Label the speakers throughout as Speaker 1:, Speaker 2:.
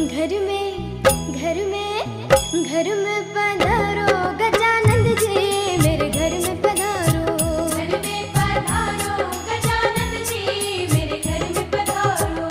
Speaker 1: घर में पधारो गजानंद जी, मेरे घर में पधारो। घर में पधारो गजानंद जी, मेरे घर में पधारो।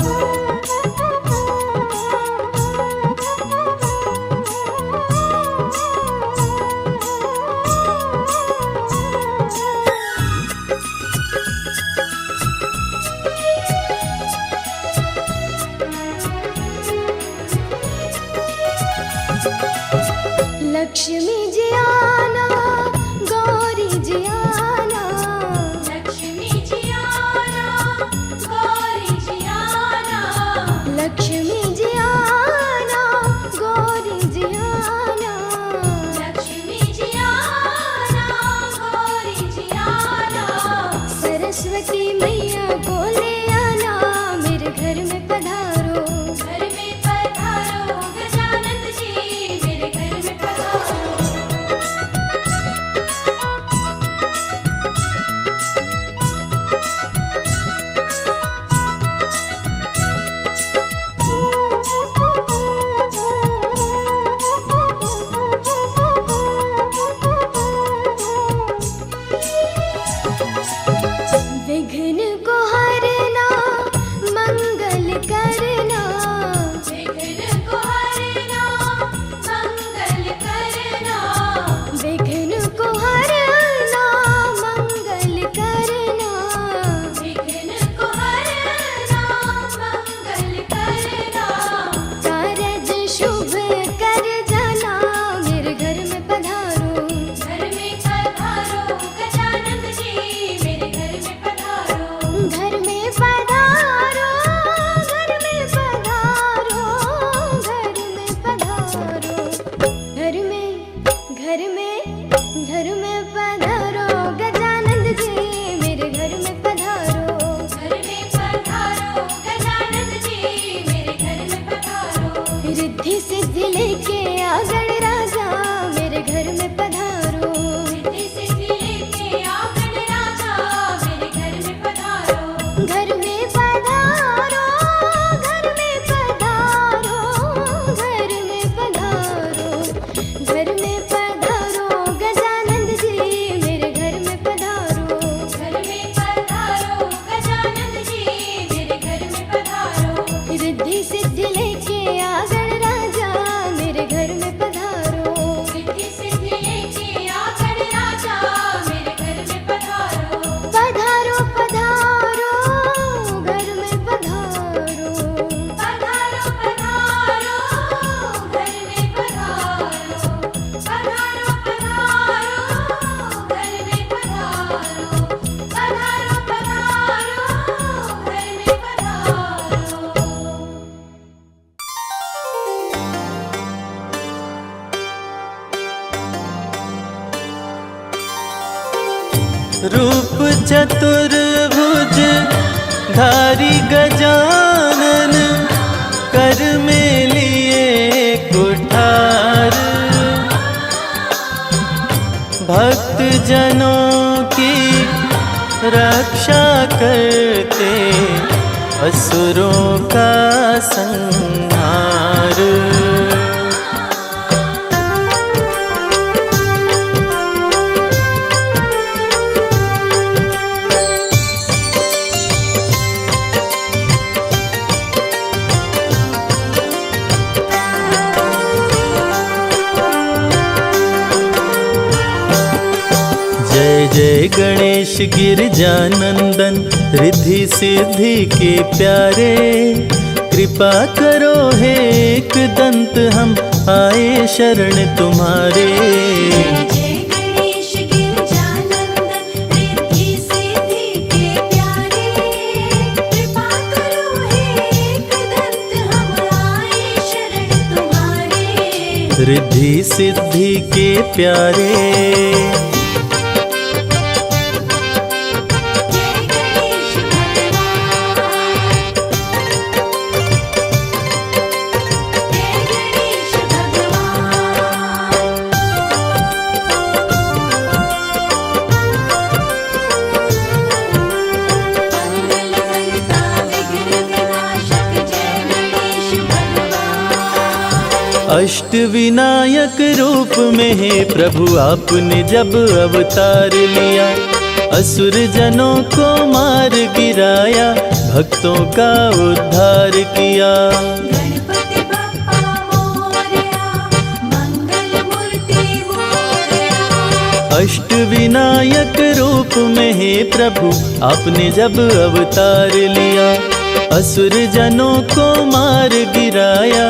Speaker 1: लक्ष्मी जी आना, गौरी जी आना। लक्ष्मी जी आना, गौरी जी आना। लक्ष्मी जी आना, गौरी जी आना। लक्ष्मी जी आना, गौरी जी आना। सरस्वती मैया को ले आना, मेरे घर में पधारो। घर में पधारो गजानंद जी, मेरे घर में विघ्न को हरना, मंगल करना। विघ्न को हरना, मंगल करना। विघ्न को हरना, मंगल करना। विघ्न को हरना, मंगल करना। कारज शुभ कर जाना, मेरे घर में पधारो। घर में पधारो गजानंद जी, मेरे घर में पधारो। घर में पधारो, घर में पधारो। घर में पधारो। घर में पधारो गजानंद जी, मेरे घर में पधारो। घर में पधारो गजानंद जी, मेरे घर में पधारो। रिद्धि सिद्धि लेके आ गणराजा, मेरे घर में पधारो। रिद्धि सिद्धि लेके आ गणराजा, मेरे घर में पधारो। घर में पधारो, घर में पधारो। घर में पधारो। घर में पधारो गजानंद जी, मेरे घर में पधारो। घर में पधारो गजानंद जी, मेरे घर में पधारो। रिद्धि सिद्धि लेके आ गणराजा, मेरे घर में पधारो। रिद्धि सिद्धि लेके आ गणराजा, मेरे घर में पधारो। पधारो पधारो, घर में पधारो। पधारो पधारो, घर में पधारो। पधारो पधारो, घर में पधारो। पधारो पधारो, घर में पधारो।
Speaker 2: रूप चतुर्भुज धारी गजानन, कर में लिए कुठार। भक्त जनों की रक्षा करते, असुरों का संहार। जय जय गणेश गिरजानंदन, रिद्धि सिद्धि के प्यारे। कृपा करो हे एक दंत, हम आए शरण तुम्हारे।
Speaker 1: जय गणेश गिरजानंदन, रिद्धि सिद्धि के प्यारे। कृपा करो हे एकदंत, हम आए शरण तुम्हारे।
Speaker 2: रिद्धि सिद्धि के प्यारे।
Speaker 1: मंगल करता विघ्न विनाशक, जय गणेश भगवान।
Speaker 2: अष्ट विनायक रूप में है प्रभु आपने जब अवतार लिया, असुर जनों को मार गिराया, भक्तों का उद्धार किया।
Speaker 1: गणपति बप्पा मोरया, मंगल मूर्ति मोरया।
Speaker 2: अष्ट विनायक रूप में है प्रभु आपने जब अवतार लिया, असुर जनों को मार गिराया,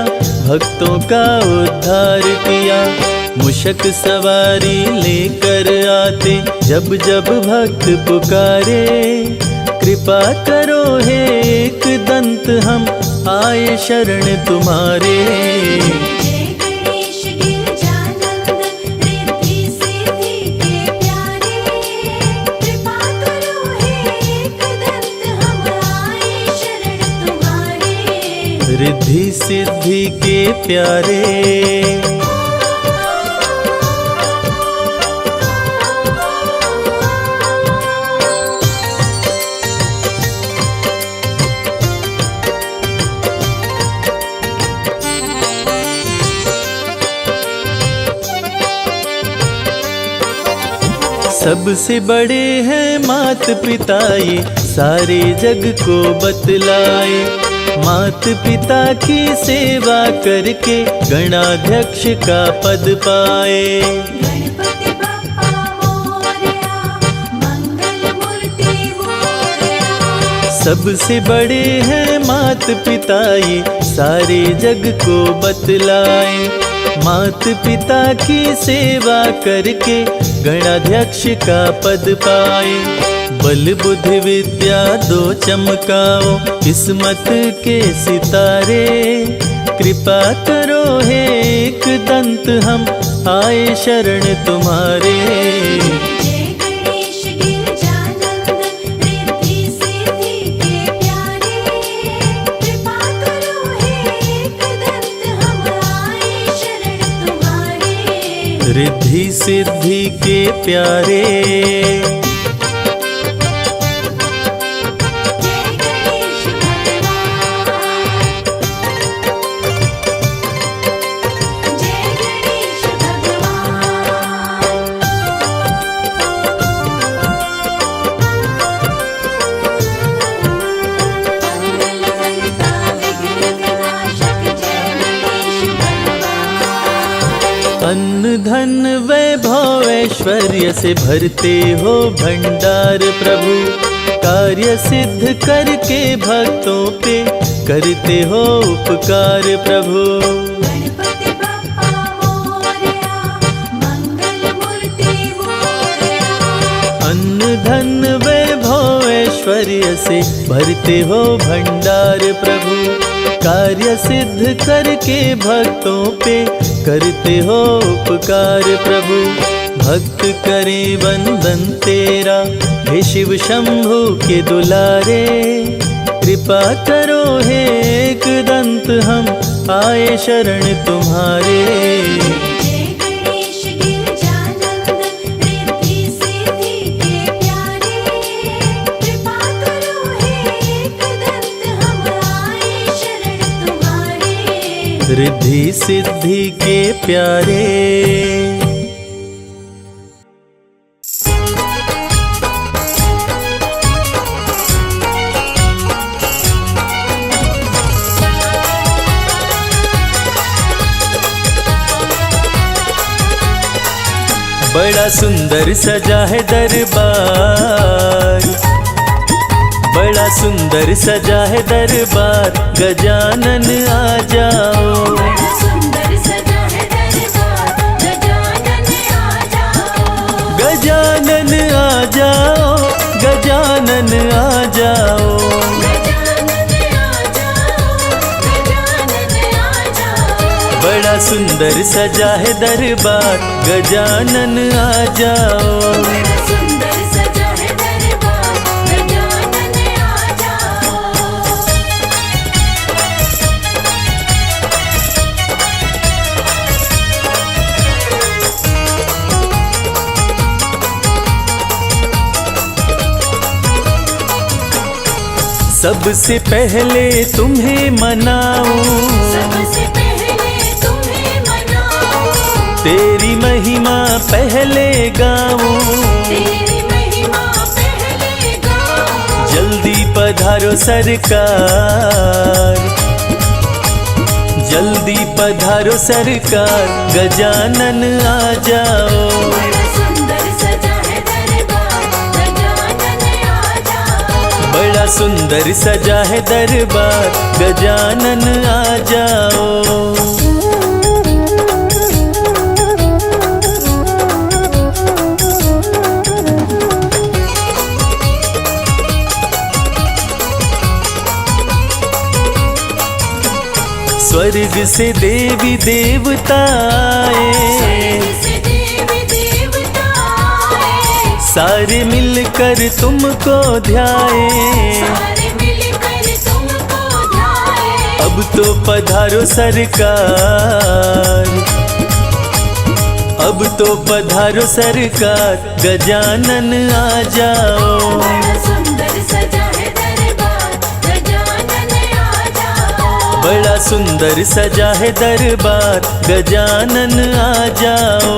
Speaker 2: भक्तों का उद्धार किया। मूषक सवारी लेकर आते जब जब भक्त पुकारे, कृपा करो हे एक दंत हम आए शरण तुम्हारे।
Speaker 1: जय गणेश गिरजानंदन रिद्धि सिद्धि के प्यारे, कृपा करो हे एक दंत हम आए शरण तुम्हारे।
Speaker 2: रिद्धि सिद्धि के प्यारे। सबसे बड़े हैं मात पिता ये सारे जग को बतलाए, मात पिता की सेवा करके गणाध्यक्ष का पद पाए।
Speaker 1: गणपति बप्पा मोरया, मंगल मूर्ति मोरया।
Speaker 2: सबसे बड़े हैं मात पिता ये सारे जग को बतलाए, मात पिता की सेवा करके गणाध्यक्ष का पद पाए। बल बुद्धि विद्या दो चमकाओ किस्मत के सितारे, कृपा करो हे एक दंत हम आए शरण तुम्हारे।
Speaker 1: जय गणेश गिरजानंदन रिद्धि सिद्धि के प्यारे, कृपा करो हे एक दंत हम आए शरण तुम्हारे।
Speaker 2: रिद्धि सिद्धि के प्यारे।
Speaker 1: जय गणेश भगवान, जय गणेश भगवान। मंगलकर्ता विघ्न विनाशक जय गणेश भगवान।
Speaker 2: अन्न धन वैभव ऐश्वर्य से भरते हो भंडार प्रभु, कार्य सिद्ध करके भक्तों पे करते हो उपकार प्रभु।
Speaker 1: गणपति बप्पा मोरया, मंगल मूर्ति मोरया।
Speaker 2: अन्न धन वैभव ऐश्वर्य से भरते हो भंडार प्रभु, कार्य सिद्ध करके भक्तों पे करते हो उपकार प्रभु। भक्त करे वंदन तेरा हे शिव शंभु के दुलारे, कृपा करो हे एक दंत हम आए शरण तुम्हारे।
Speaker 1: जय गणेश गिरजानंदन रिद्धि सिद्धि के प्यारे, कृपा करो हे एक दंत हम आए शरण तुम्हारे।
Speaker 2: रिद्धि सिद्धि के प्यारे। बड़ा सुंदर सजा है दरबार, बड़ा सुंदर सजा है दरबार, गजानन आ जाओ।
Speaker 1: बड़ा सुंदर सजा है दरबार, गजानन आ जाओ।
Speaker 2: गजानन आ जाओ, गजानन आ जाओ।
Speaker 1: गजानन आ जाओ, गजानन आ जाओ।
Speaker 2: बड़ा सुंदर सजा है दरबार, गजानन आ जाओ।
Speaker 1: बड़ा सुंदर सजा है दरबार, गजानन आ जाओ। सबसे पहले तुम्हें मनाऊं,
Speaker 2: सबसे पहले तुम्हें पहले गाऊं,
Speaker 1: तेरी महिमा पहले गाऊं।
Speaker 2: जल्दी पधारो सरकार, जल्दी पधारो सरकार, गजानन आ जाओ।
Speaker 1: बड़ा सुंदर सजा है दरबार, गजानन आ जाओ।
Speaker 2: बड़ा सुंदर सजा है दरबार, गजानन आ जाओ। स्वर्ग से देवी देवता आए,
Speaker 1: से देवी देवता आए,
Speaker 2: सारे मिलकर तुमको ध्याए।
Speaker 1: सारे मिलकर तुमको ध्याए।
Speaker 2: अब तो पधारो सरकार, अब तो पधारो सरकार, गजानन आ जाओ।
Speaker 1: बड़ा सुंदर सजा है दरबार, गजानन आ जाओ।
Speaker 2: बड़ा सुंदर सजा है दरबार, गजानन आ जाओ।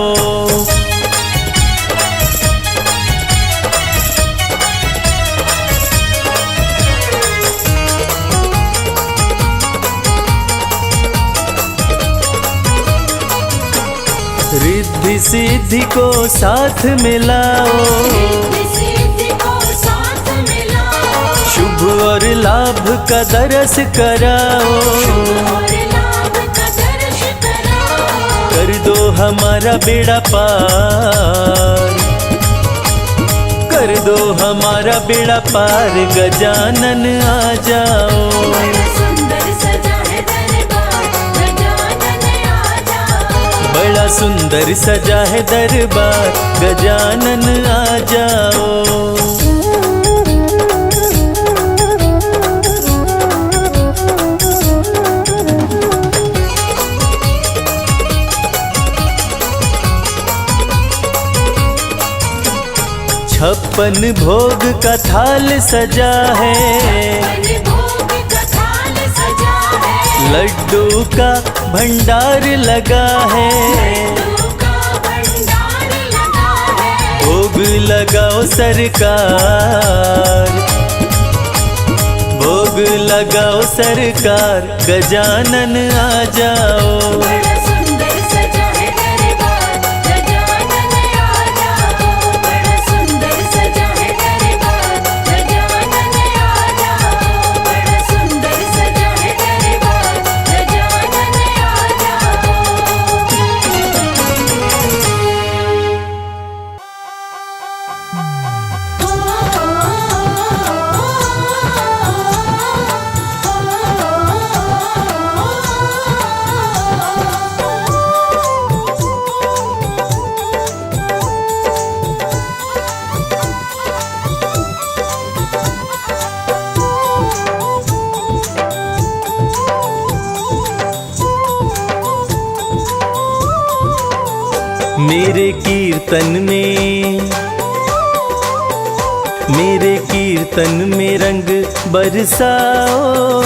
Speaker 2: रिद्धि सिद्धि को साथ मिलाओ,
Speaker 1: रिद्धि सिद्धि को साथ मिलाओ।
Speaker 2: शुभ और लाभ का दरस कराओ।
Speaker 1: और लाभ का दर्श कराओ।
Speaker 2: कर दो हमारा बेड़ा पार, कर दो हमारा बेड़ा पार, गजानन आ जाओ।
Speaker 1: बड़ा सुंदर सजा है दरबार, गजानन आ जाओ।
Speaker 2: बड़ा सुंदर सजा है दरबार, गजानन आ जाओ। छप्पन भोग का थाल सजा है,
Speaker 1: बने भोग का थाल सजा है।
Speaker 2: लड्डू का भंडार लगा है।
Speaker 1: लड्डू का भंडार लगा है।
Speaker 2: भोग लगाओ सरकार, भोग लगाओ सरकार, गजानन आ जाओ।
Speaker 1: बड़ा सुंदर सजा है दरबार, गजानन आ जाओ। बड़ा सुंदर सजा है दरबार, गजानन आ जाओ। बड़ा सुंदर सजा है दरबार, गजानन आ
Speaker 2: मेरे कीर्तन में, मेरे कीर्तन में रंग बरसाओ।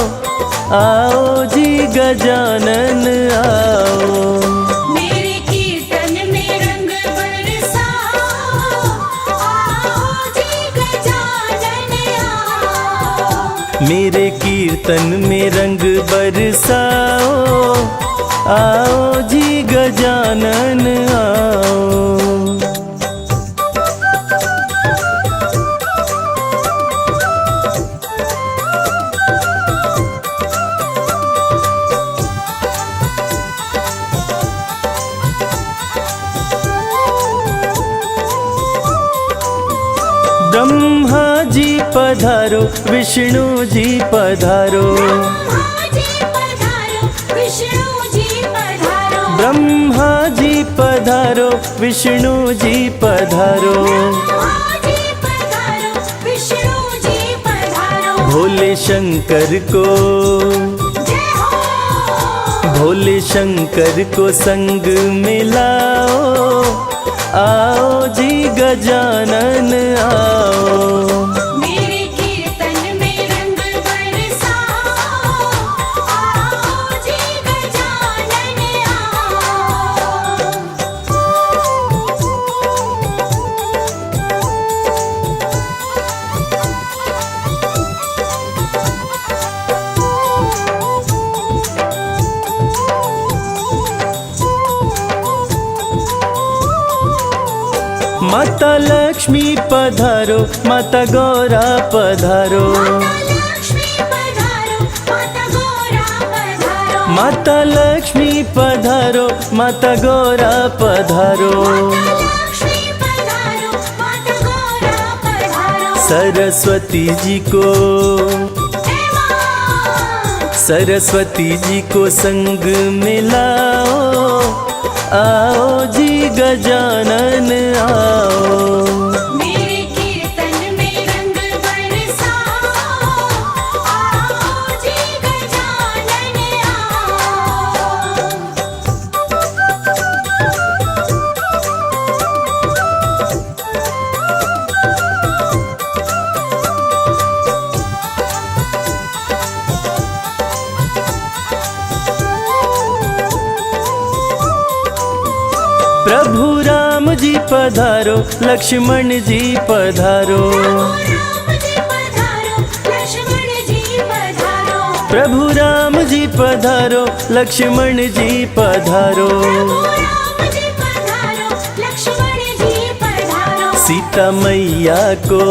Speaker 2: आओ जी गजानन आओ,
Speaker 1: मेरे कीर्तन में रंग बरसाओ। आओ जी गजानन आओ।
Speaker 2: मेरे कीर्तन में रंग बरसाओ। आओ जी गजानन आओ। ब्रह्मा जी पधारो, विष्णु जी पधारो।
Speaker 1: ब्रह्मा जी पधारो, विष्णु जी पधारो।
Speaker 2: ब्रह्मा जी पधारो, विष्णु जी पधारो।
Speaker 1: ब्रह्मा जी पधारो, विष्णु जी पधारो।
Speaker 2: भोले शंकर को,
Speaker 1: जय हो।
Speaker 2: भोले शंकर को संग मिलाओ। आओ जी गजानन आओ।
Speaker 1: मेरे कीर्तन में रंग बरसाओ। आओ जी गजानन आओ।
Speaker 2: माता लक्ष्मी पधारो, माता गौरा पधारो,
Speaker 1: माता लक्ष्मी पधारो, माता गौरा पधारो,
Speaker 2: माता लक्ष्मी पधारो, माता गौरा पधारो। सरस्वती जी को, सरस्वती जी को संग मिलाओ, आओ जी गजानन आओ।
Speaker 1: मेरे कीर्तन में रंग बरसाओ, आओ जी गजानन आओ।
Speaker 2: प्रभु राम जी पधारो, लक्ष्मण जी पधारो, प्रभु राम जी पधारो, लक्ष्मण जी पधारो। सीता मैया को,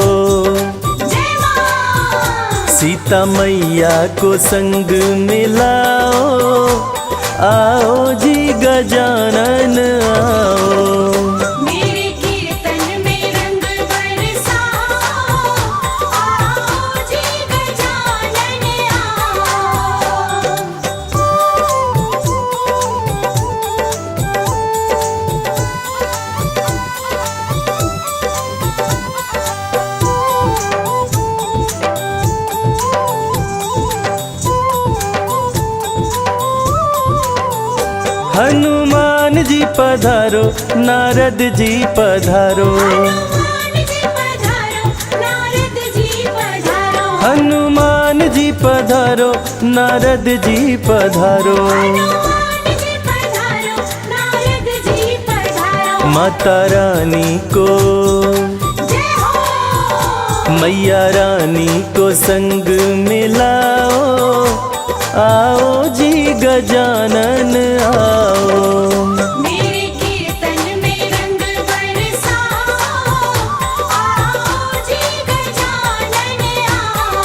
Speaker 2: सीता मैया को संग मिलाओ, आओ जी गजानन आओ।
Speaker 1: मेरे कीर्तन में रंग बरसाओ, आओ जी गजानन आओ।
Speaker 2: हनुमान जी पधारो, नारद जी पधारो, हनुमान जी पधारो, नारद जी पधारो। माता रानी को, मैया रानी को संग मिलाओ, आओ जी गजानन आओ।
Speaker 1: मेरे कीर्तन में रंग बरसाओ, आओ जी गजानन आओ।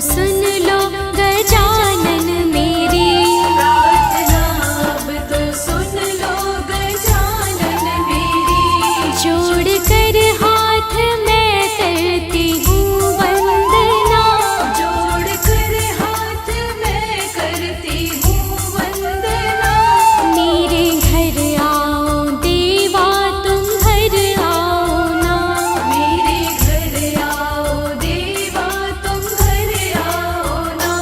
Speaker 1: सुन लो गजानन मेरी प्रार्थना, अब तो सुन लो गजानन मेरी। जोड़ कर हाथ मैं करती हूँ वंदना, जोड़ कर हाथ मैं करती हूँ वंदना। मेरे घर आओ देवा तुम घर आओ ना, मेरे घर आओ देवा तुम घर आओ ना।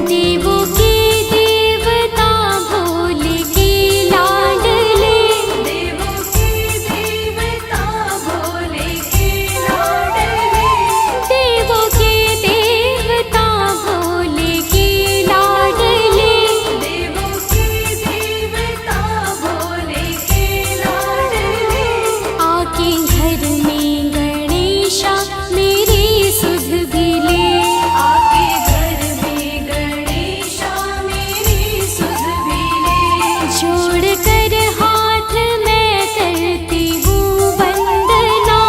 Speaker 1: देवों के देवता भोले के लाडले, देवों के देवता भोले के लाडले, देवों के देवता भोले के लाडले, देवों के देवता भोले के लाडले। आके घर में गणेशा मेरी सुध भी ले, आके घर में गणेशा मेरी सुध भी ले। जोड़ कर हाथ मैं करती हूँ वंदना,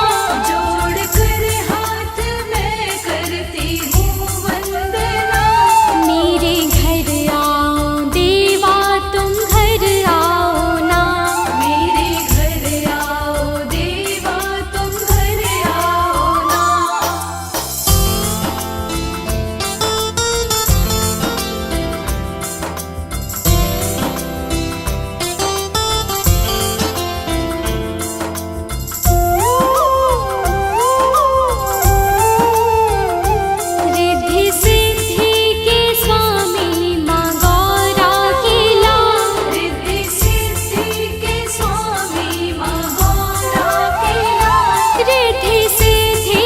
Speaker 1: जोड़ कर हाथ मैं करती हूँ वंदना। मेरे घर आओ देवा तुम घर आओ ना, मेरे घर आओ देवा तुम घर आओ ना। रिद्धि सिद्धि के स्वामी माँ गौरा के लाल, रिद्धि सिद्धि के स्वामी माँ गौरा के लाल, रिद्धि सिद्धि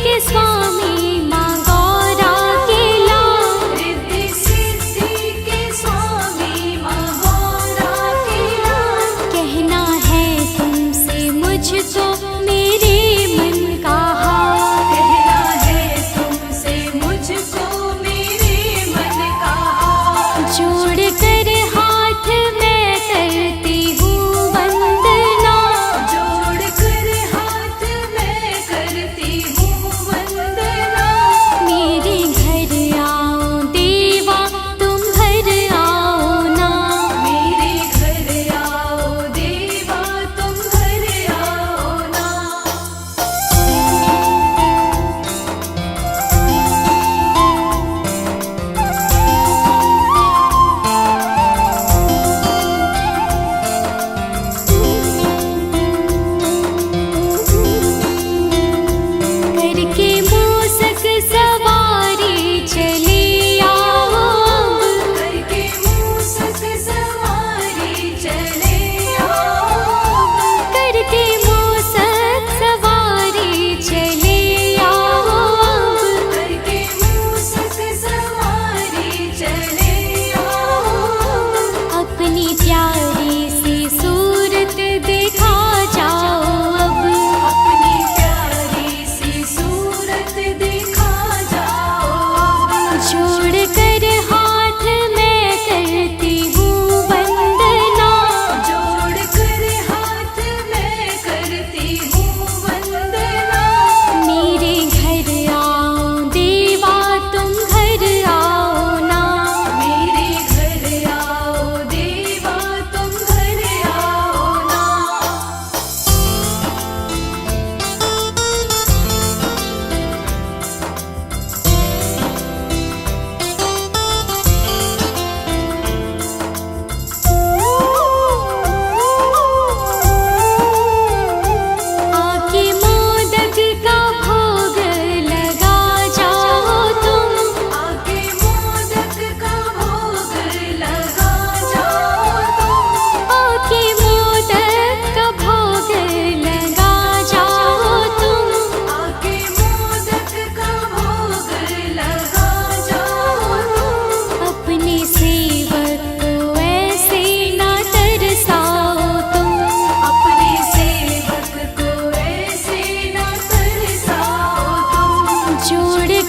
Speaker 1: के स्वामी माँ गौरा के लाल, रिद्धि सिद्धि के स्वामी माँ गौरा के लाल। कहना है तुमसे मुझको मेरे मन का हाल, कहना है तुमसे मुझको मेरे मन का हाल। जोड़ कर हाथ मैं करती हूँ वंदना, जोड़ कर हाथ मैं करती हूँ वंदना। मेरे घर आओ देवा तुम घर आओ ना, मेरे घर आओ देवा तुम घर आओ ना। करके मूसक सवारी चले आओ अब, करके मूसक सवारी चले आओ अब, करके मूसक सवारी चले आओ अब, करके मूसक सवारी चले आओ अब। अपनी प्यारी सी सूरत दिखा जाओ अब, अपनी प्यारी सी सूरत दिखा जाओ अब। जोड़ कर हाथ मैं करती हूँ वंदना, जोड़ कर हाथ मैं करती हूँ वंदना। मेरे घर आओ देवा तुम घर आओ ना, मेरे घर आओ देवा तुम घर आओ ना। आके मोदक का भोग लगा जाओ तुम, आके मोदक का भोग लगा जाओ तुम, आके मोदक का भोग लगा जाओ तुम, आके मोदक का भोग लगा जाओ तुम। अपने सेवक को ऐसे ना तरसाओ तुम, अपने सेवक को ऐसे ना तरसाओ तुम। जोड़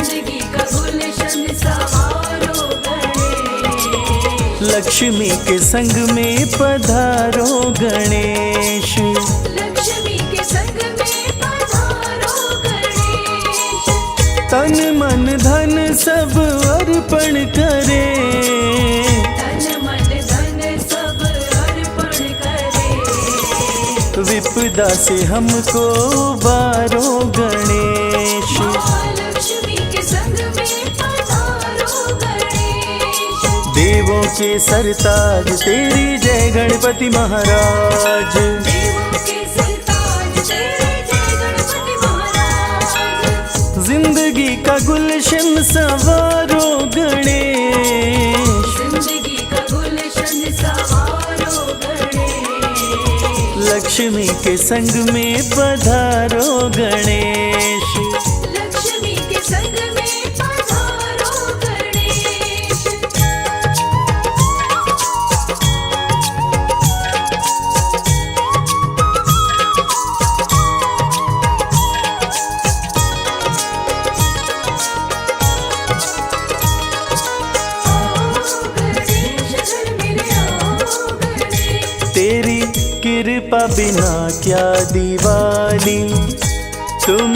Speaker 1: जिंदगी का गुलशन सवारो गणेश।
Speaker 2: लक्ष्मी के संग में पधारो गणेश।
Speaker 1: लक्ष्मी के संग में पधारो गणेश।
Speaker 2: तन मन धन सब अर्पण करे,
Speaker 1: तन मन धन सब अर्पण करे।
Speaker 2: विपदा से हमको उबारो गणेश।
Speaker 1: महालक्ष्मी के संग में पधारो गणेश।
Speaker 2: देवों के सरताज तेरी जय गणपति महाराज।
Speaker 1: देवों के सरताज तेरी जय गणपति महाराज।
Speaker 2: जिंदगी का गुलशन सवारो गणेश।
Speaker 1: जिंदगी का गुलशन सवारो गणेश।
Speaker 2: लक्ष्मी के संग में पधारो गणेश।
Speaker 1: लक्ष्मी के संग में पधारो गणेश।
Speaker 2: तेरी कृपा बिना क्या दिवाली, तुम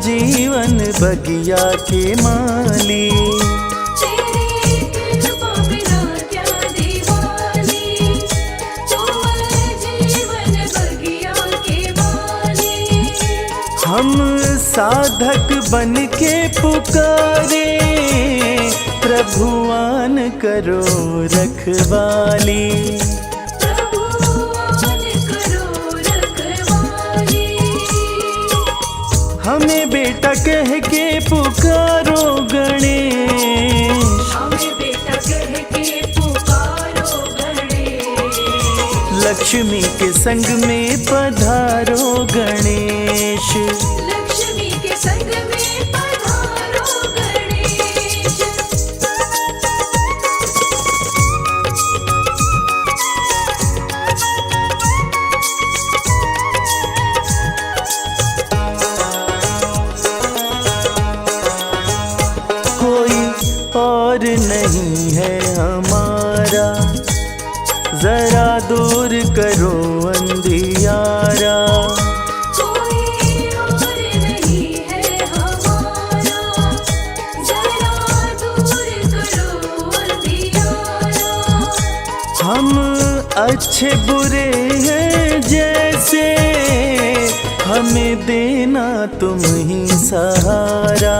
Speaker 2: जीवन बगिया के माली।
Speaker 1: तेरी कृपा बिना क्या दिवाली, तुम जीवन बगिया के माली।
Speaker 2: हम साधक बन के पुकारे, प्रभुआन करो रखवाली। हमें बेटा कह के पुकारो गणेश।
Speaker 1: हमें बेटा कह के पुकारो गणेश।
Speaker 2: लक्ष्मी के संग में पधारो गणेश।
Speaker 1: लक्ष्मी के संग में पधारो गणेश।
Speaker 2: और नहीं है हमारा, जरा दूर करो अंधियारा।
Speaker 1: कोई और नहीं है हमारा, जरा दूर करो अंधियारा।
Speaker 2: हम अच्छे बुरे हैं जैसे, हमें देना तुम ही सहारा।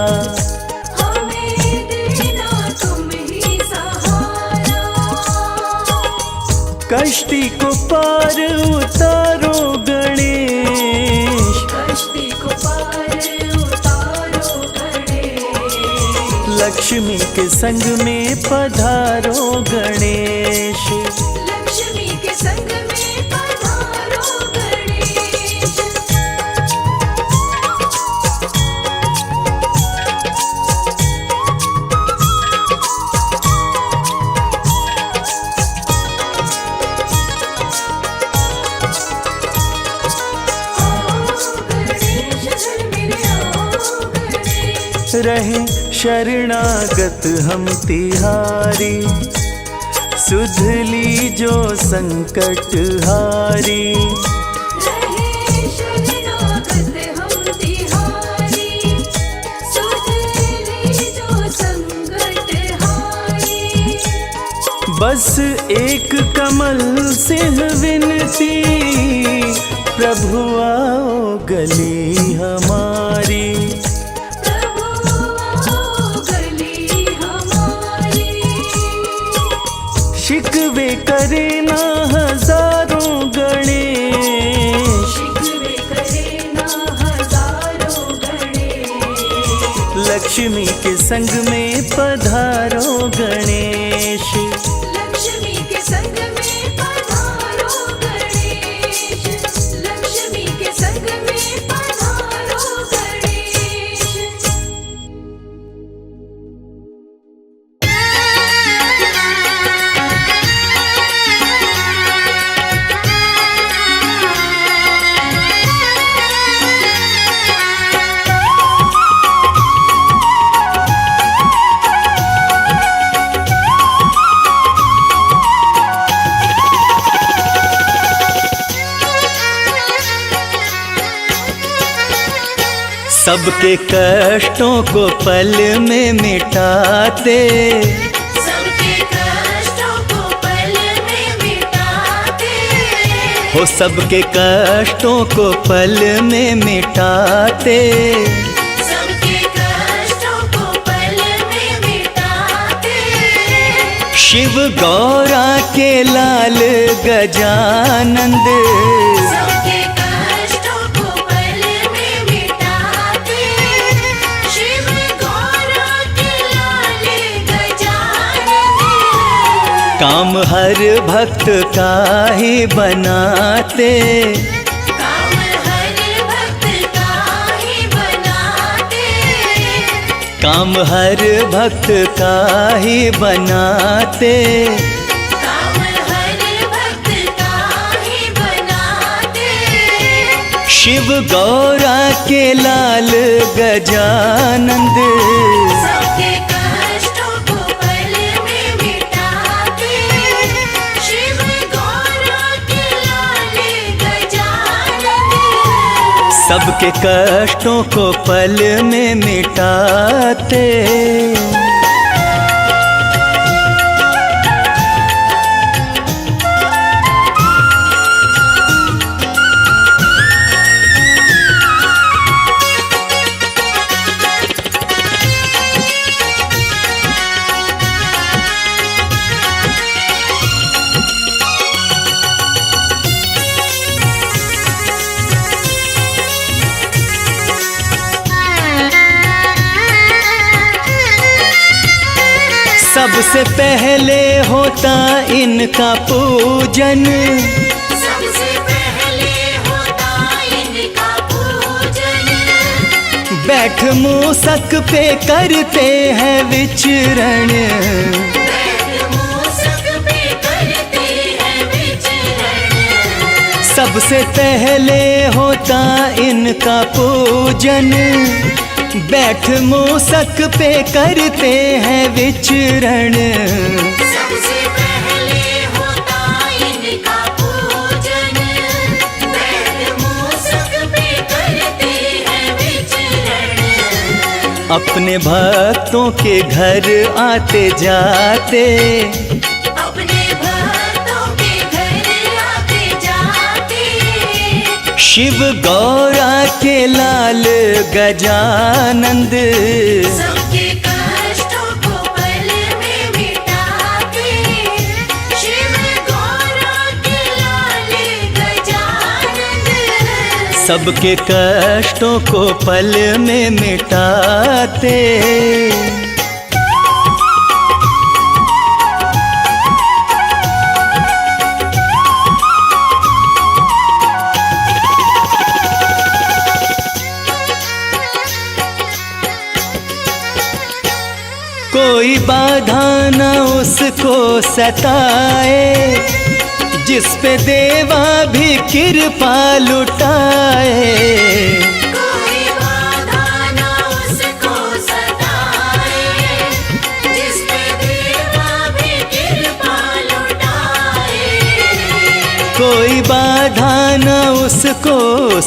Speaker 2: कश्ती को पार उतारो गणेश।
Speaker 1: कश्ती को पार उतारो गणेश।
Speaker 2: लक्ष्मी के संग में पधारो गणेश।
Speaker 1: लक्ष्मी के संग में पधारो गणेश।
Speaker 2: रहे शरणागत हम तिहारी, सुध लीजो संकट हारी।
Speaker 1: रहे शरणागत हम तिहारी, सुध लीजो संकट हारी।
Speaker 2: बस एक कमल सिंह विनती, प्रभु आओ गली हमारी। शिकवे करे ना हजारों गणेश।
Speaker 1: शिकवे करे ना हजारों गणेश।
Speaker 2: लक्ष्मी के संग में पधारो गणेश।
Speaker 1: लक्ष्मी के संग में पधारो गणेश। लक्ष्मी के संग में पधारो गणेश।
Speaker 2: सबके कष्टों को पल में मिटाते,
Speaker 1: सबके कष्टों को पल में मिटाते,
Speaker 2: हो सबके कष्टों को पल में मिटाते,
Speaker 1: सबके कष्टों को पल में मिटाते,
Speaker 2: शिव गौरा के लाल गजानंद,
Speaker 1: सबके कष्टों को पल में मिटाते, शिव गौरा के लाल गजानन,
Speaker 2: काम हर भक्त का ही बनाते,
Speaker 1: काम हर भक्त का ही बनाते,
Speaker 2: काम हर भक्त का ही बनाते,
Speaker 1: काम हर भक्त का ही बनाते,
Speaker 2: शिव गौरा के लाल गजानंद,
Speaker 1: सबके कष्टों को पल में मिटाते, शिव गौरा के लाल गजानन,
Speaker 2: सबके कष्टों को पल में मिटाते। सबसे पहले होता इनका पूजन,
Speaker 1: सबसे पहले होता इनका पूजन,
Speaker 2: बैठ मूसक पे करते हैं विचरण,
Speaker 1: बैठ मूसक पे करते हैं विचरण,
Speaker 2: सबसे पहले होता इनका पूजन, बैठ मूसक पे करते हैं विचरण,
Speaker 1: सबसे पहले होता इनका पूजन, बैठ मूसक पे करते हैं विचरण,
Speaker 2: अपने भक्तों के घर आते जाते,
Speaker 1: अपने भक्तों के घर आते जाते,
Speaker 2: शिव गौरा के लाल गजानंद,
Speaker 1: सबके कष्टों को पल में मिटाते, शिव गौरा के लाल गजानन,
Speaker 2: सबके कष्टों को पल में मिटाते। कोई बाधा न उसको सताए, जिस पे देवा भी कृपा लुटाए,
Speaker 1: कोई बाधा न उसको सताए, जिस पे देवा भी कृपा लुटाए,
Speaker 2: कोई बाधा न उसको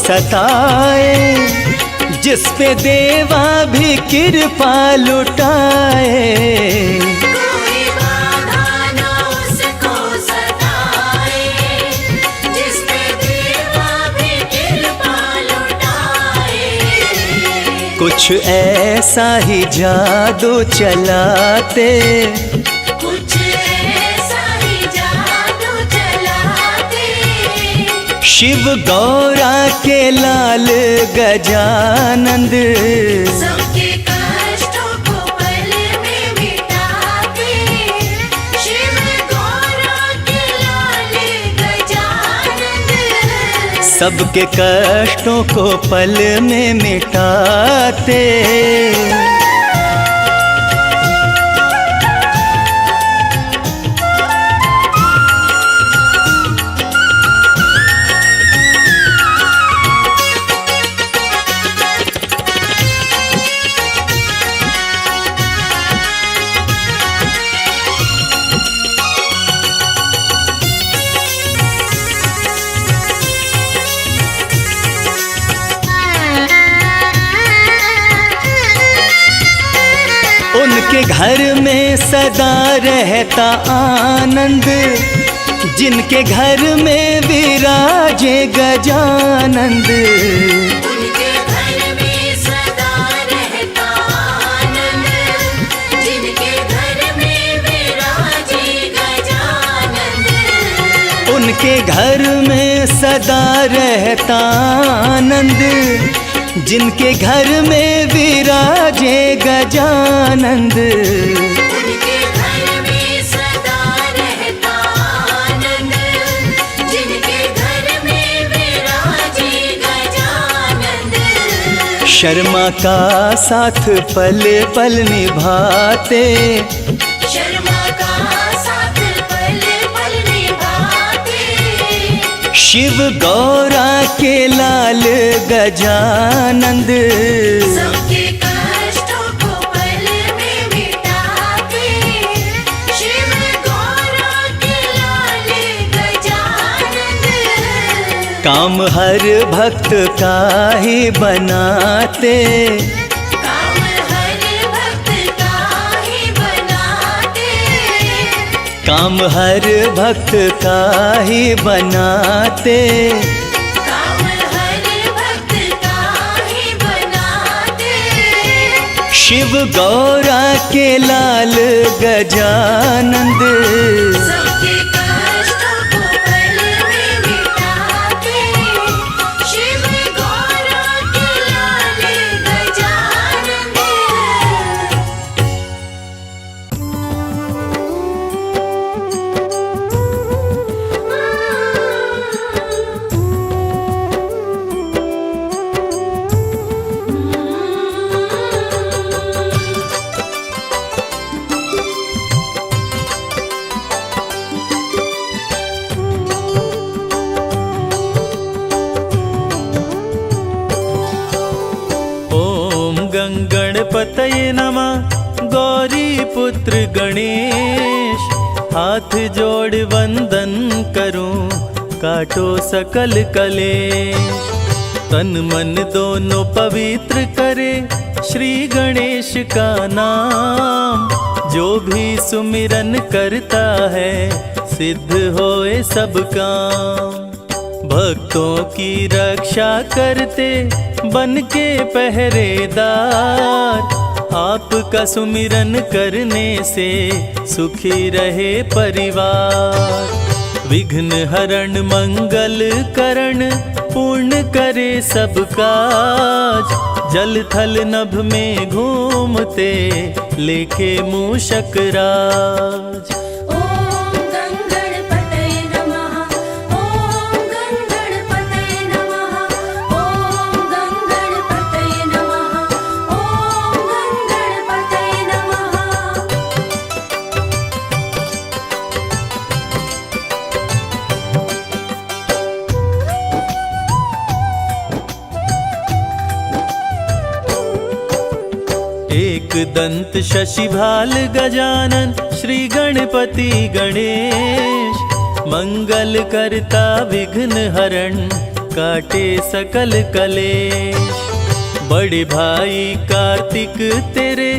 Speaker 2: सताए, जिस पे देवा भी कृपा लुटाए,
Speaker 1: कोई बाधा न उसको सताए, जिस पे देवा भी कृपा लुटाए,
Speaker 2: कुछ ऐसा ही जादू चलाते,
Speaker 1: कुछ ऐसा ही जादू चलाते,
Speaker 2: शिव गौरा के लाल गजानंद,
Speaker 1: सबके कष्टों को पल में मिटाते, शिव गौरा के लाल गजानन,
Speaker 2: सबके कष्टों को पल में मिटाते। उनके घर में सदा रहता आनंद, जिनके घर में विराजे गजानंद।
Speaker 1: उनके घर में सदा रहता आनंद, जिनके घर में विराजे गजानंद।
Speaker 2: उनके घर में सदा रहता आनंद, जिनके घर में विराजे गजानंद।
Speaker 1: उनके घर में सदा रहता आनंद, जिनके घर में विराजे गजानंद।
Speaker 2: शर्मा का साथ पल पल निभाते,
Speaker 1: शर्मा का साथ पल पल निभाते।
Speaker 2: शिव गौरा के लाल गजानंद।
Speaker 1: सबके कष्टों को पल में मिटाते, शिव गौरा के लाल गजानंद।
Speaker 2: काम हर भक्त का ही बनाते,
Speaker 1: काम हर भक्त का ही बनाते।
Speaker 2: काम हर भक्त का ही बनाते।
Speaker 1: काम हर भक्त का ही बनाते।
Speaker 2: शिव गौरा के लाल गजानंद।
Speaker 1: सबके कष्टों को पल में मिटाते, शिव गौरा के लाल गजानंद।
Speaker 2: ओम गंगणपतये नमः। गौरी पुत्र गणेश, हाथ जोड़ वंदन करूं, काटो सकल कलेश। तन मन दोनों पवित्र करे, श्री गणेश का नाम। जो भी सुमिरन करता है, सिद्ध होए सब काम। भक्तों की रक्षा करते, बन के पहरेदार। आपका सुमिरन करने से सुखी रहे परिवार। विघ्न हरण मंगल करण, पूर्ण करे सब काज। जल थल नभ में घूमते, लेके मूषक राज।
Speaker 1: ओम गंगणपतये नमः। ओम गंगणपतये नमः। ओम गंगणपतये नमः। ओम गंगणपतये नमः।
Speaker 2: एक दंत शशिभाल गजानन, श्री गणपति गणेश। मंगल करता विघ्न हरण, काटे सकल कलेश। बड़े भाई कार्तिक तेरे,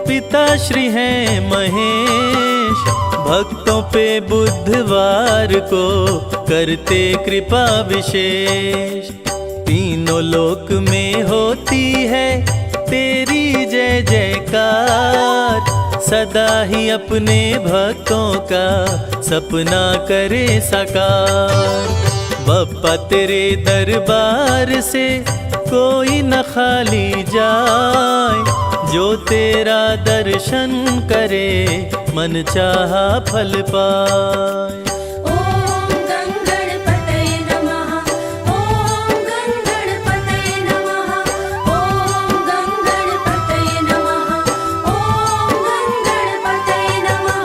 Speaker 2: पिता श्री हैं महेश। भक्तों पे बुधवार को करते कृपा विशेष। तीनों लोक में होती है तेरी जय जयकार। सदा ही अपने भक्तों का सपना करे साकार। बप्पा तेरे दरबार से कोई न खाली जाए। जो तेरा दर्शन करे, मन चाहा फल पाए।
Speaker 1: ओम गंगणपतये नमः। ओम गंगणपतये नमः। ओम गंगणपतये नमः। ओम गंगणपतये नमः।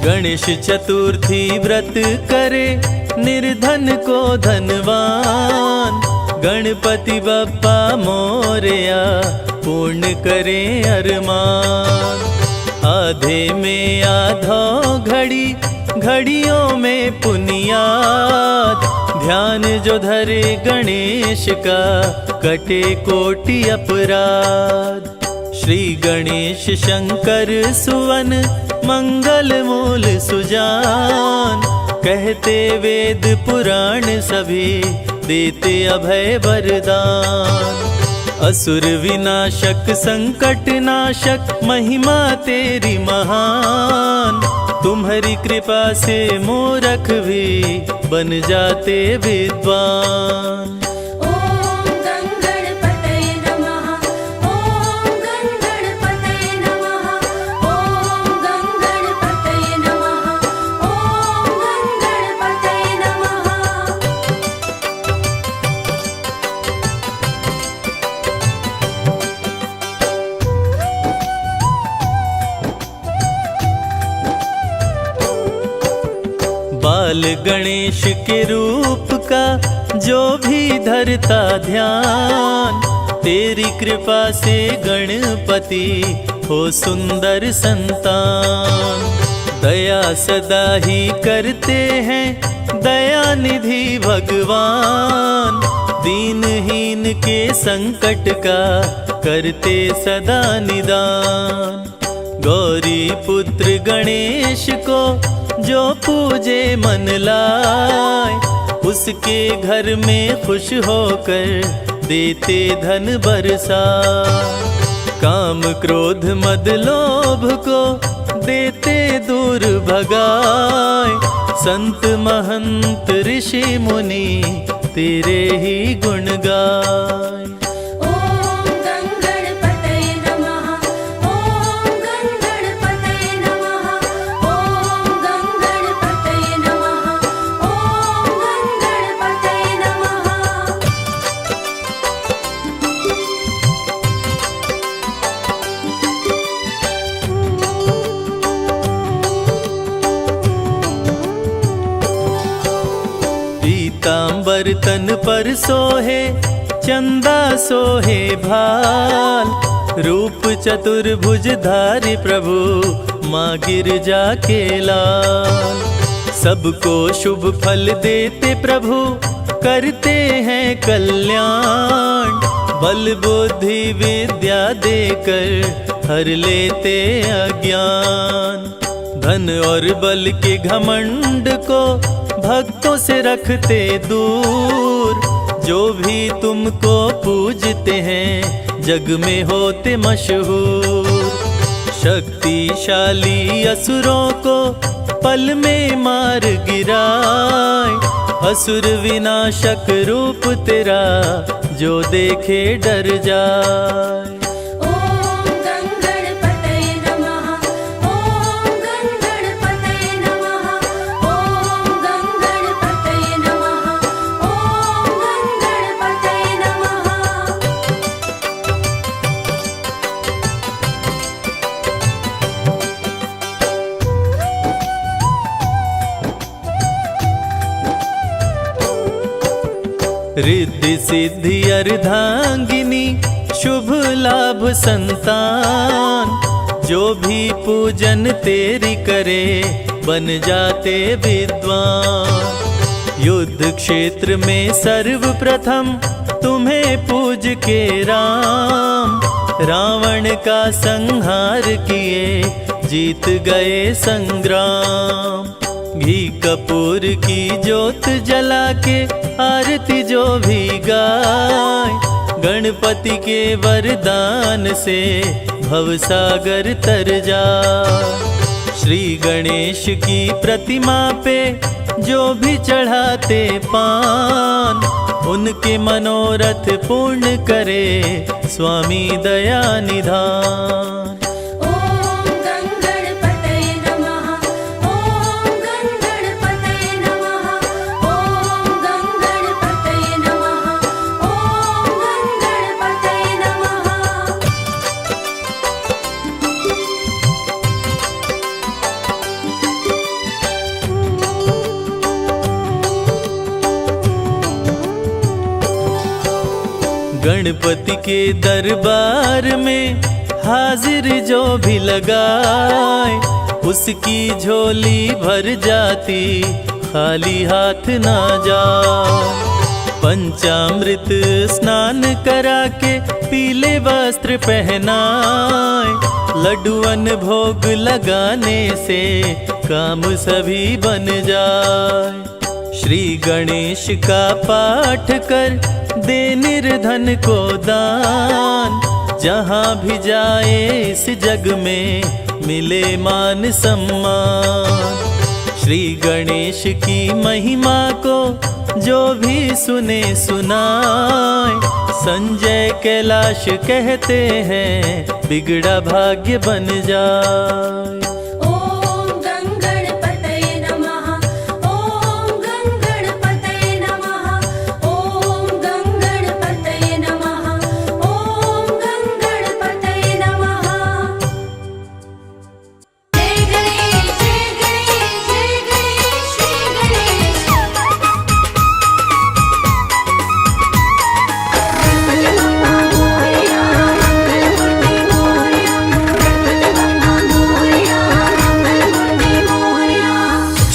Speaker 2: गणेश चतुर्थी व्रत करे, निर्धन को धनवान। गणपति बप्पा मोरया, पूर्ण करे अरमान। आधे में आधो घड़ी, घड़ियों में पुनियाद। ध्यान जो धरे गणेश का, कटे कोटि अपराध। श्री गणेश शंकर सुवन, मंगल मूल सुजान। कहते वेद पुराण सभी, देते अभय वरदान। असुर विनाशक, संकट नाशक, महिमा तेरी महान। तुम्हारी कृपा से मूर्ख भी बन जाते विद्वान। बाल गणेश के रूप का जो भी धरता ध्यान। तेरी कृपा से गणपति हो सुंदर संतान। दया सदा ही करते हैं दया निधि भगवान। दीनहीन के संकट का करते सदा निदान। गौरी पुत्र गणेश को जो पूजे मन लाए, उसके घर में खुश होकर देते धन बरसाए। काम क्रोध मद लोभ को देते दूर भगाए। संत महंत ऋषि मुनि तेरे ही गुण गाए। पीतांबर तन पर सोहे, चंदा सोहे भाल। रूप चतुर्भुज धारी प्रभु, माँ गिरजा के लाल। सबको शुभ फल देते प्रभु, करते हैं कल्याण। बल बुद्धि विद्या देकर हर लेते अज्ञान। धन और बल के घमंड को भक्तों से रखते दूर। जो भी तुमको पूजते हैं जग में होते मशहूर। शक्तिशाली असुरों को पल में मार गिराए। असुर विनाशक रूप तेरा जो देखे डर जाए। रिद्धि सिद्धि अर्धांगिनी, शुभ लाभ संतान। जो भी पूजन तेरी करे, बन जाते विद्वान। युद्ध क्षेत्र में सर्वप्रथम तुम्हें पूज के राम। रावण का संहार किए, जीत गए संग्राम। घी कपूर की ज्योत जला के आरती जो भी गाय। गणपति के वरदान से भवसागर तर जाए। श्री गणेश की प्रतिमा पे जो भी चढ़ाते पान। उनके मनोरथ पूर्ण करे स्वामी दया निधान। गणपति के दरबार में हाजिर जो भी लगाए उसकी झोली भर जाती, खाली हाथ ना जाए। पंचामृत स्नान करा के पीले वस्त्र पहनाए, लड्डुअन भोग लगाने से काम सभी बन जाए। श्री गणेश का पाठ कर दे निर्धन को दान, जहाँ भी जाए इस जग में मिले मान सम्मान। श्री गणेश की महिमा को जो भी सुने सुनाए, संजय कैलाश कहते हैं बिगड़ा भाग्य बन जाए।
Speaker 1: ओम गं गणपतये नमः, ओम गं गणपतये नमः, ओम गं गणपतये नमः, ओम गं गणपतये नमः। जय गणेश जय गणेश जय गणेश श्री गणेश।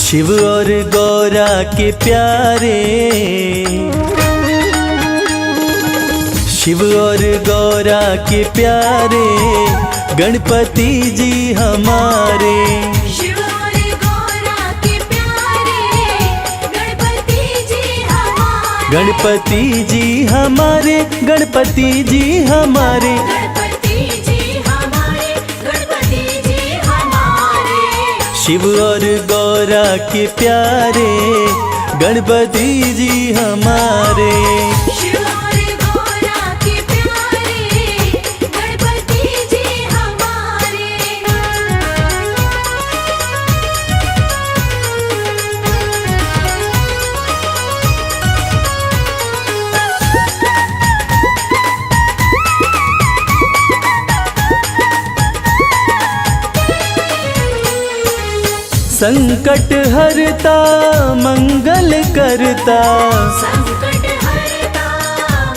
Speaker 2: शिव और गौरा के प्यारे, शिव और गौरा के प्यारे गणपति जी हमारे।
Speaker 1: शिव और गौरा के प्यारे गणपति जी हमारे।
Speaker 2: गणपति जी हमारे, गणपति जी हमारे।
Speaker 1: गणपति जी हमारे, गणपति जी हमारे।
Speaker 2: शिव और गौरा के प्यारे गणपति जी हमारे।
Speaker 1: शिव और गौरा के प्यारे गणपति जी हमारे।
Speaker 2: संकट हरता मंगल करता,
Speaker 1: संकट हरता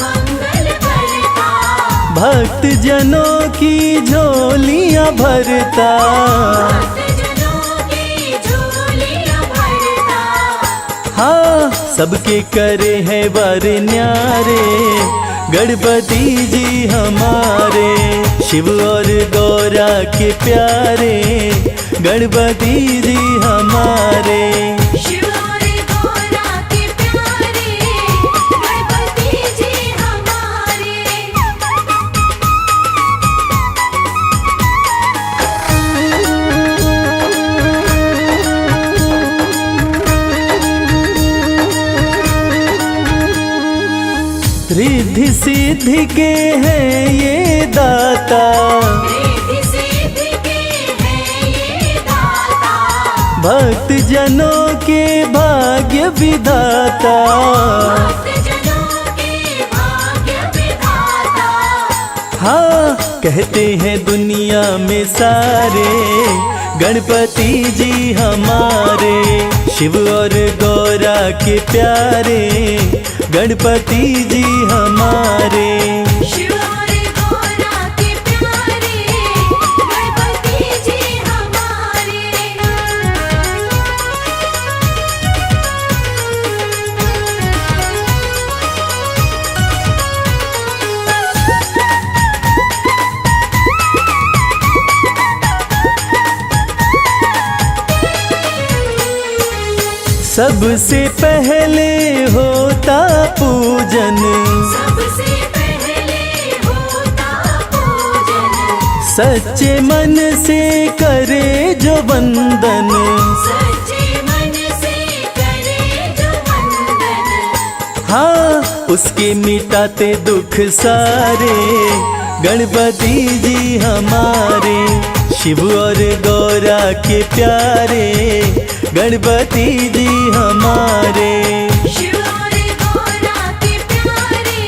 Speaker 1: मंगल करता,
Speaker 2: भक्त जनों की झोलियां भरता।
Speaker 1: भक्तजनों की झोलियां भरता।
Speaker 2: हाँ, सबके करे हैं वर न्यारे गणपति जी हमारे। शिव और गौरा के प्यारे गणपति जी हमारे।
Speaker 1: शिव और गौरा के प्यारे गणपति जी हमारे।
Speaker 2: रिद्धि सिद्धि के हैं ये दाता,
Speaker 1: रिद्धि सिद्धि के हैं ये दाता,
Speaker 2: भक्त जनों के भाग्य विधाता।
Speaker 1: भक्तजनों के भाग्य विधाता।
Speaker 2: हाँ, कहते हैं दुनिया में सारे गणपति जी हमारे। शिव और गौरा के प्यारे गणपति जी हमारे।
Speaker 1: शिव और गौरा के प्यारे गणपति जी हमारे।
Speaker 2: सबसे पहले होता पूजन,
Speaker 1: सबसे पहले होता पूजन,
Speaker 2: सच्चे मन से करे जो वंदन।
Speaker 1: सच्चे मन से करे जो वंदन।
Speaker 2: हाँ, उसके मिटाते दुख सारे गणपति जी हमारे। शिव और गौरा के प्यारे गणपति जी हमारे।
Speaker 1: शिव और गौरा के प्यारे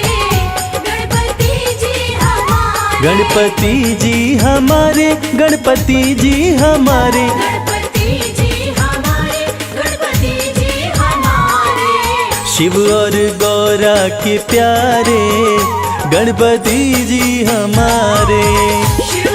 Speaker 1: गणपति जी हमारे।
Speaker 2: गणपति जी हमारे, गणपति जी हमारे।
Speaker 1: गणपति जी हमारे, गणपति जी हमारे।
Speaker 2: शिव और गौरा के प्यारे गणपति जी हमारे।
Speaker 1: शिव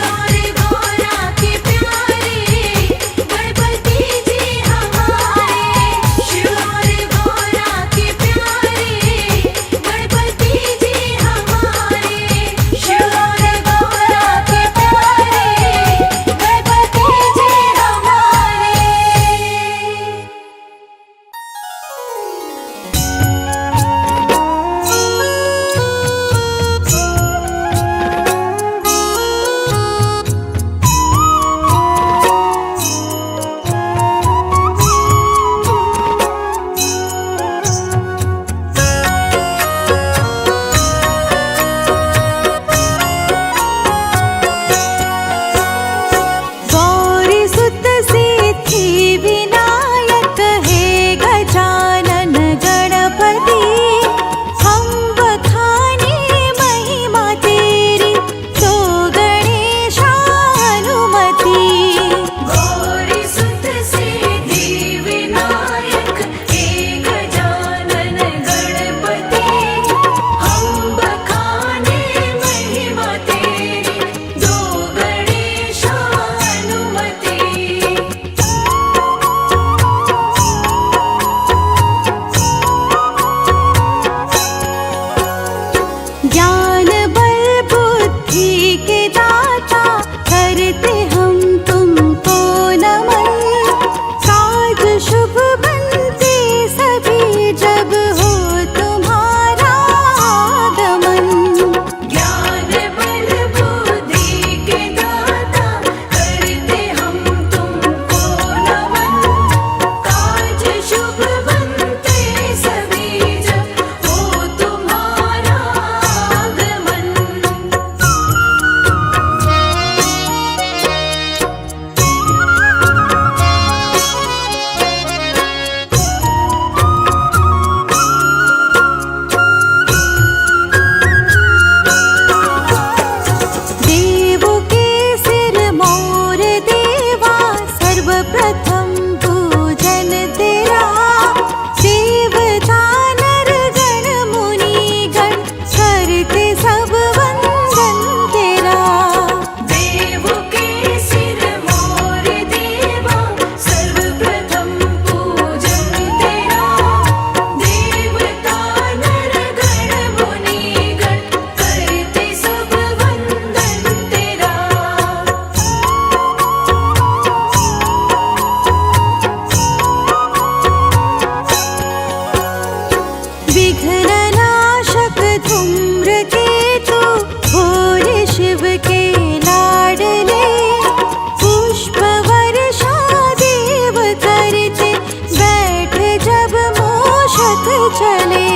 Speaker 1: चले।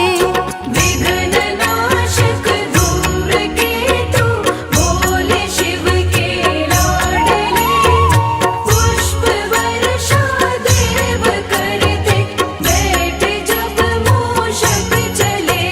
Speaker 1: विघ्न नाशक धूम्रकेतु भोले शिव के लाडले, पुष्प वर्षा देव करते बैठ जब मूषक चले।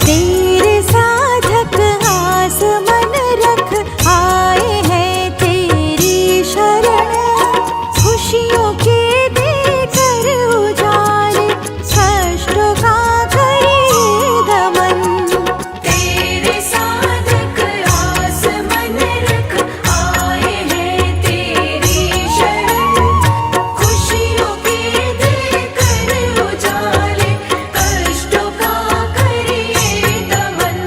Speaker 1: तेरे साधक आस मन रख आए हैं तेरी शरण, खुशियों के देकर उजाले कष्टों का करिए दमन। तेरे साधक आस मन रख आए हैं तेरी शरण, खुशियों के देकर उजाले कष्टों का करिए दमन।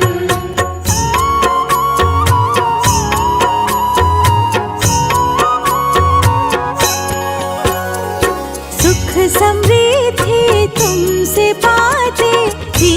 Speaker 1: सुख समृद्धि तुमसे पाते जी